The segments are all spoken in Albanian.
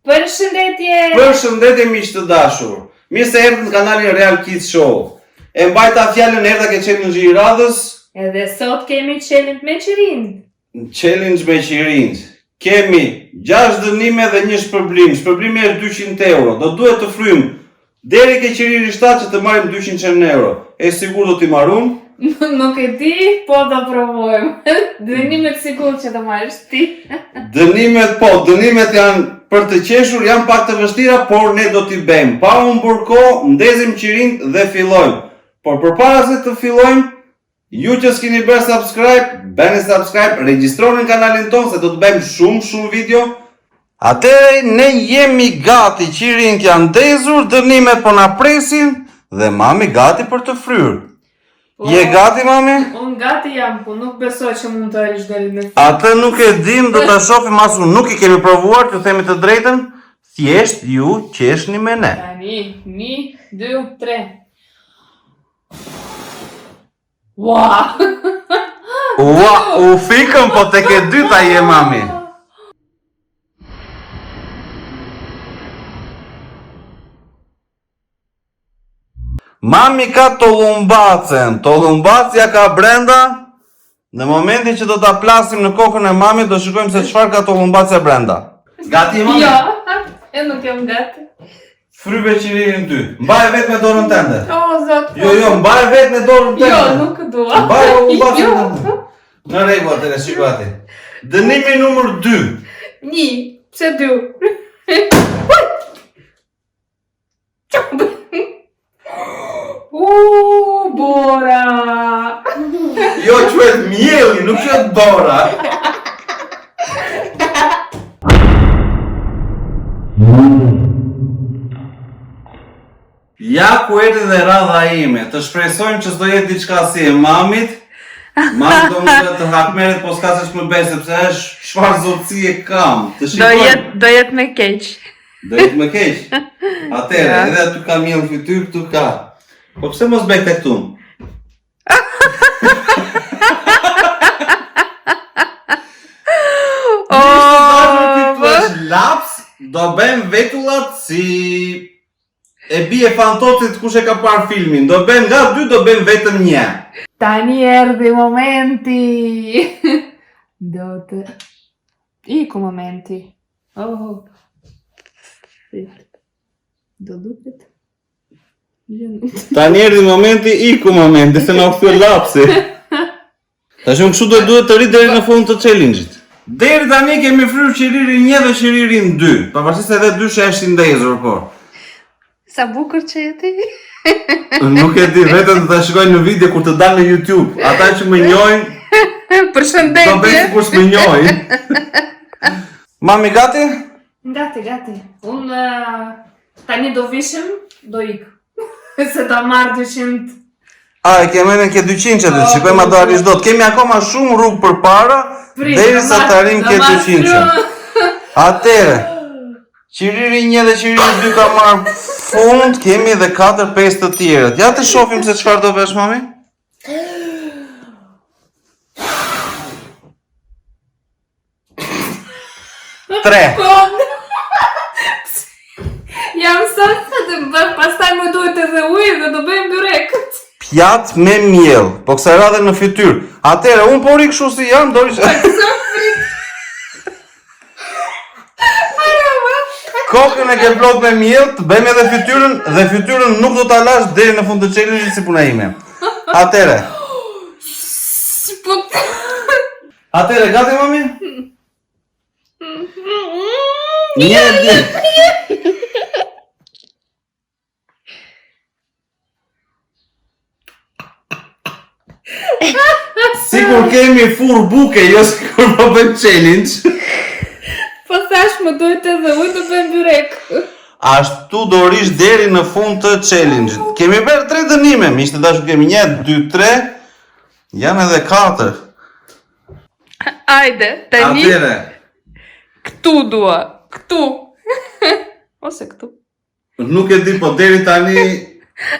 Përshëndetje! Përshëndetje miq të dashur. Mirë se erdhët në kanalin Real Kids Show. E mbajta fjalën erdha ke challenge i radhës. Edhe sot kemi challenge me qirind. Challenge me qirind. Kemi 6 dënime dhe një shpërblim. Shpërblimi është 200 euro. Do duhet të frymë deri ke qiriri 7 që të marrim 200 euro. E sigur do t'i marrun? Nuk e di, po do provojmë. Dënimet sigur që të marrësh ti. Dënimet janë për të qeshur, janë pak të vështira, por ne do t'i bëjmë. Pa humbur kohë, ndezim qirind dhe fillojmë. Por përpara se të fillojmë, ju që s'keni bërë subscribe, bëni subscribe, regjistroni kanalin tonë se do të bëjmë shumë video. Atëherë ne jemi gati, qirind janë ndezur, dënimet po na presin dhe mami gati për të fryrë. Je gati, mami? Unë gati jam, po nuk besoj që mund të rish deri në fund. Atë nuk e dim, do ta shohim asu, nuk i kemi provuar, të themi të drejtën, thjesht ju qeshni me ne. Tani, 1, 2, 3. Ua! Ua, u fikëm, po tek e dyta je, mami. Mami ka tollumbacen, tollumbacja ka brenda. Në momentin që do ta plasim në kokën e mami, do shikojmë se çfarë ka tollumbacja brenda. Gati mami? Jo, e nuk jam gati. Fryve qiririn ty. Mbaj vetë me dorën tënde. O, zot. Jo, mbaj vetë me dorën tënde. Jo, nuk dua. Mbaj tollumbacen Jo. tënde. Në rregull, atëre shikoj. Dënimi numër 2. 1, pse 2? Bora! Jo quhet mjelli, nuk quhet bora. Ja ku erdhi dhe radha ime. Të shpresojmë që s'do jetë diçka si e mamit. Mami do më të hakmeret, po s'ka se shmë bërë, sepse është çfarë zotësi e kam. Të shikojmë. Do jetë me keq. Do jetë me keq. Atëherë, edhe aty ka mjell fytyrë, këtu ka. Po pse mos bëj tek këtu? Laps, do bëjmë vetullat si e bie fantocit kush e ka parë filmin. Do bëjmë nga 2, do bëjmë vetëm 1. Tani erdhi momenti. Do të... Iku momenti. Oh. Do duket. Tani erdhi momenti, iku momenti, se na u kthye lapsi. Tash unë kështu do duhet të ri deri në fund të challenge-it. Deri tani kemi fryrë qiririn 1 dhe qiririn 2, pavarësisht se edhe 2 është i ndezur, po. Sa bukur që je ti. Nuk e di, vetëm të ta shikojnë në video kur të dalë në YouTube. Ata që më njohin, Përshëndetje. do bëjnë sikur s'më njohin. Mami gati? Gati. Unë tani do vishim, do ik. Se ta marrë 200. A, e kemi në ke 200 që të shikojmë a do arish do. Kemi akoma shumë rrugë për para, derisa të arrim ke 200. Atëre, qiriri 1 dhe qiriri 2 ka marrë fund, kemi edhe 4-5 të tjerët. Ja të shohim se çfarë do vesh, mami? Tre. Jam sa të bërë, pastaj më duhet edhe ujë dhe do bëjmë byrek. Pjat me miell, po kësaj radhe në fytyrë. Atëre, unë po ri kështu si jam, do rish... Kokën e ke blok me miell, të bëjmë edhe fytyrën, dhe fytyrën nuk do ta lash deri në fund të challenge-it si puna ime. Atëre. Atëre, gati mami? Një. Sikur kemi furr buke, jo sikur po bëjmë challenge. Po thash më duhet edhe ujë do bëjmë byrek. Ashtu do rish deri në fund të challenge-it. Kemi bërë 3 dënime, miqtë dashur, kemi 1, 2, 3. Janë edhe 4. Ajde, tani. Atëre. Këtu dua. Këtu. Ose këtu. Nuk e di, po deri tani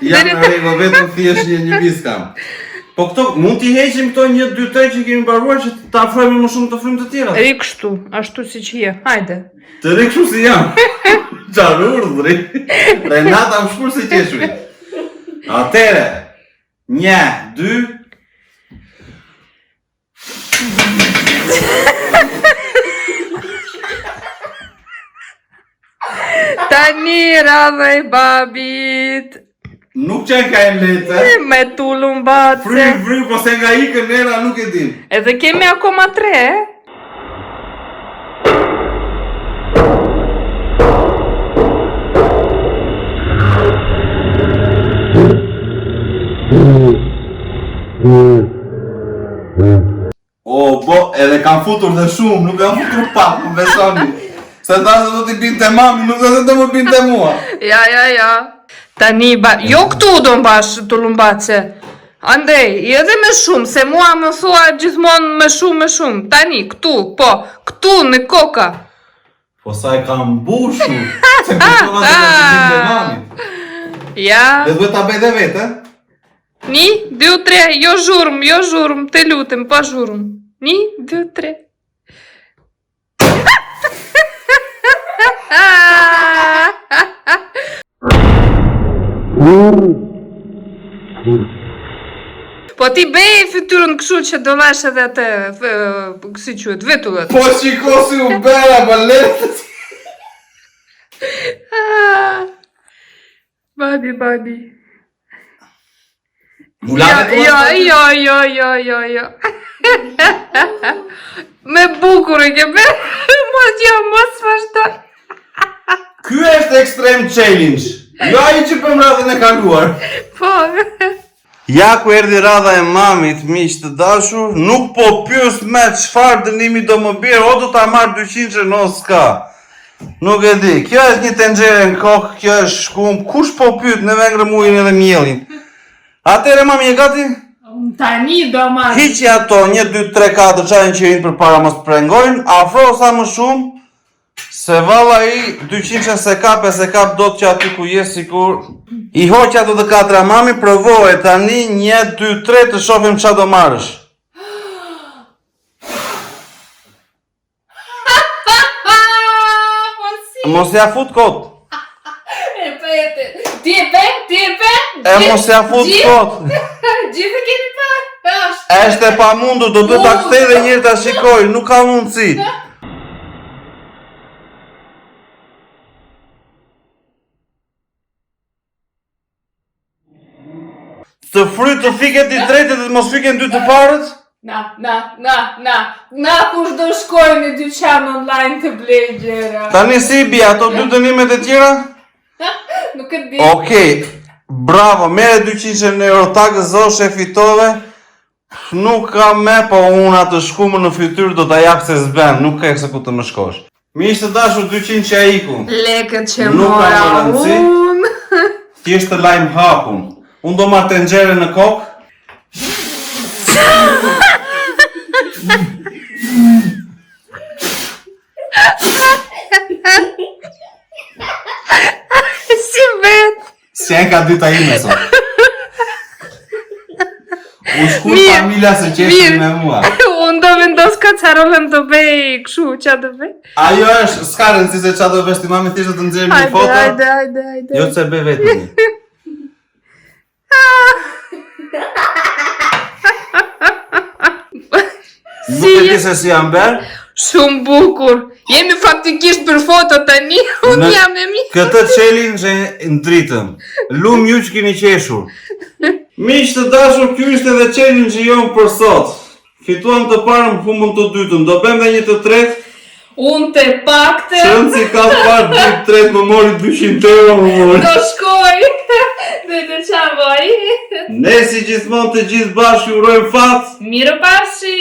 jam në rregull, vetëm thjesht një vis kam. Po këto, mund t'i heqim këto 1, 2, 3 që kemi mbaruar që ta afrojmë më shumë të frymë të tjera. Ri kështu, ashtu si që je, hajde. Të ri kështu si jam. Qarë urdhri. Renata më shkur si qeshuri. Atere, 1, 2... Tani radha e babit. Nuk qenë ka e lete. Me tullum batse. Fry, po se nga ikën era nuk e dim. Edhe kemi akoma 3, e? O, bo, edhe kam futur dhe shumë, nuk kam futur pak, më besoni. Se ta se do t'i binte mami, nuk se do më binte mua. Ja. Tani, jo këtu do mbash tullum batse. Andej, edhe me shumë, se mua më thua gjithmonë me shumë. Tani, këtu, po, këtu në koka. Po sa e kam mbushur, se këtona se do t'i binte mami. Ja. Dhe duhet ta bëj dhe vetë, 1, 2, 3, jo zhurm, te lutem, pa zhurm. 1, 2, 3. Po ti bej fytyrën kështu që do lash edhe atë, si quhet, vetullet. Po shiko si u bera, baletës. Babi. Jo. Me bukur e ke bërë, mos vazhdoj. Ky është Extreme Challenge. Jo ai që për radhën e kaluar. Po. Ja ku erdhi radha e mamit, miq të dashur, nuk po pyes me çfarë dënimi do më bjerë, o do ta marr 200 no s'ka. Nuk e di, kjo është një tenxhere në kokë, kjo është shkum, kush po pyet në vengrë ujin edhe mielin. Atere mami e gati? Tani do marr. Hiqi ato 1, 2, 3, 4 çajin që rinë për para mos prengojnë, afro sa më shumë, se valla i 200 se kap do të që aty ku je sikur. I hoq ato të 4 mami, provoje tani 1, 2, 3 të shohim qa do marrësh. Mos ja fut kot. Ti e pe? E mos ja fut kot. Gjithë keni pa? Eshte pa mundu, do të ta kthej dhe njërë ta shikoj, nuk ka mundësi. Të fry të fiket i drejtë dhe të mos fiken 2 të parët? Na kush do shkoj në dyqan online të blej gjera. Tani si i bia, ato 2 dënimet e tjera? Nuk e di. Okej, bravo, mere 200 euro, ta gëzosh e fitove. Nuk ka me, po unë atë shkumë në fytyrë do t'a japë se zben, nuk ka e se ku të më shkosh. Mi ishte dashur 200 që e iku. Lekët që Nuk ka mora më rëndësi. unë. Thjesht të lajmë hapun. Unë do marrë tenxhere në kokë. Si vetë. Si e ka dyta ime sot. U shkur familja se qeshën me mua. Unë do vendos kacarolën të bej këshu, qa të bej? Ajo është, s'ka rëndësi se qa do vesh ti mami thjesht të nxjerrim një foto. Hajde. Jo që be vetë një. Nuk e di se si jam berë. Shumë bukur. Jemi faktikisht për foto tani, unë jam e mi. Këtë challenge e ndritëm. Lumë ju që kini qeshur. Miq të dashur, ky ishte edhe challenge jonë për sot. Fituam të parën, humbëm të dytën. Do bëjmë dhe një të tretë. Unë të pakte. Qënë si ka parë dy të tretë më mori 200 euro më mori. Do shkoj. Dhe të qavoj. Ne si gjithmonë të gjithë bashkë ju urojmë fat. Mirë pashi.